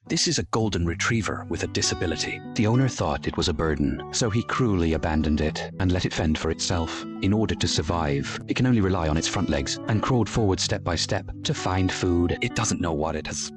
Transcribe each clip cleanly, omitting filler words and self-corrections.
This is a golden retriever with a disability. The owner thought it was a burden, so he cruelly abandoned it and let it fend for itself. In order to survive, it can only rely on its front legs and crawled forward step by step to find food. It doesn't know what it has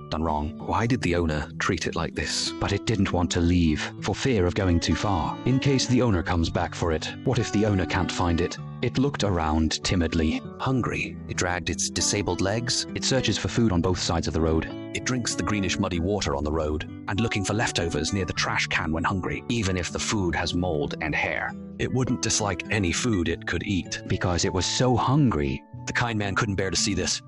done wrong. Why did the owner treat it like this? But it didn't want to leave, for fear of going too far. In case the owner comes back for it, what if the owner can't find it? It looked around timidly. Hungry, it dragged its disabled legs. It searches for food on both sides of the road. It drinks the greenish muddy water on the road, and looking for leftovers near the trash can when hungry, even if the food has mold and hair. It wouldn't dislike any food it could eat. Because it was so hungry. The kind man couldn't bear to see this,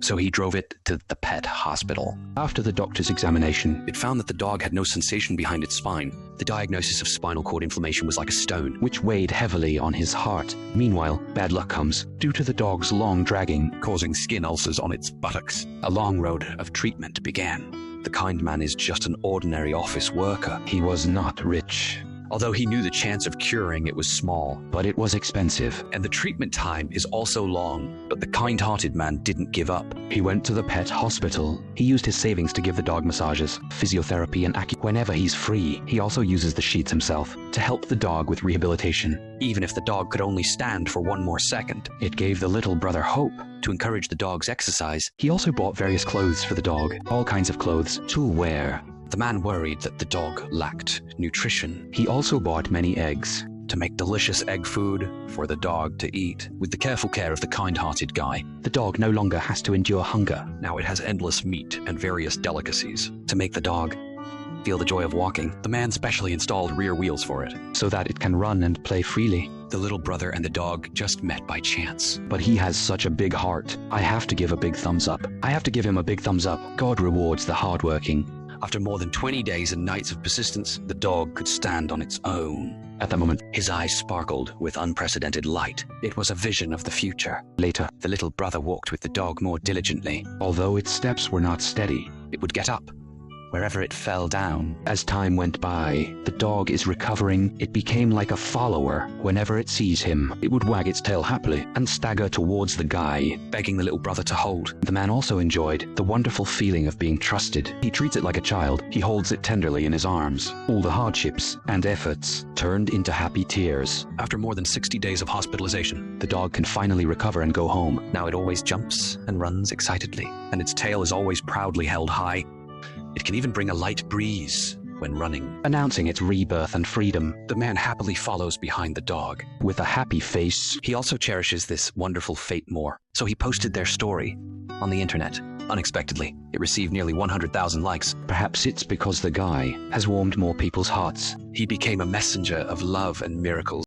so he drove it to the pet hospital. After the doctor's examination, It found that the dog had no sensation behind its spine. The diagnosis of spinal cord inflammation was like a stone. which weighed heavily on his heart. Meanwhile, bad luck comes due to the dog's long dragging. Causing skin ulcers on its buttocks. A long road of treatment began. The kind man is just an ordinary office worker. He was not rich, Although he knew the chance of curing it was small, but it was expensive. and the treatment time is also long. But the kind-hearted man didn't give up. He went to the pet hospital. He used his savings to give the dog massages, physiotherapy, and whenever he's free. He also uses the sheets himself to help the dog with rehabilitation. Even if the dog could only stand for one more second. It gave the little brother hope. To encourage the dog's exercise, He also bought various clothes for the dog, all kinds of clothes to wear. the man worried that the dog lacked nutrition. He also bought many eggs. To make delicious egg food for the dog to eat, with the careful care of the kind-hearted guy. The dog no longer has to endure hunger. Now it has endless meat and various delicacies. To make the dog feel the joy of walking, the man specially installed rear wheels for it. So that it can run and play freely. The little brother and the dog just met by chance. But he has such a big heart. I have to give a big thumbs up. I have to give him a big thumbs up. God rewards the hardworking. After more than 20 days and nights of persistence, the dog could stand on its own. At that moment, His eyes sparkled with unprecedented light. It was a vision of the future. later, The little brother walked with the dog more diligently. although its steps were not steady, It would get up wherever it fell down. as time went by, the dog is recovering. It became like a follower. Whenever it sees him, it would wag its tail happily and stagger towards the guy. Begging the little brother to hold. The man also enjoyed the wonderful feeling of being trusted. He treats it like a child. He holds it tenderly in his arms. All the hardships and efforts turned into happy tears. After more than 60 days of hospitalization, The dog can finally recover and go home. now it always jumps and runs excitedly, and its tail is always proudly held high. It can even bring a light breeze when running. Announcing its rebirth and freedom. The man happily follows behind the dog. With a happy face, He also cherishes this wonderful fate more, so he posted their story on the internet. Unexpectedly, it received nearly 100,000 likes. perhaps it's because the guy has warmed more people's hearts. He became a messenger of love and miracles.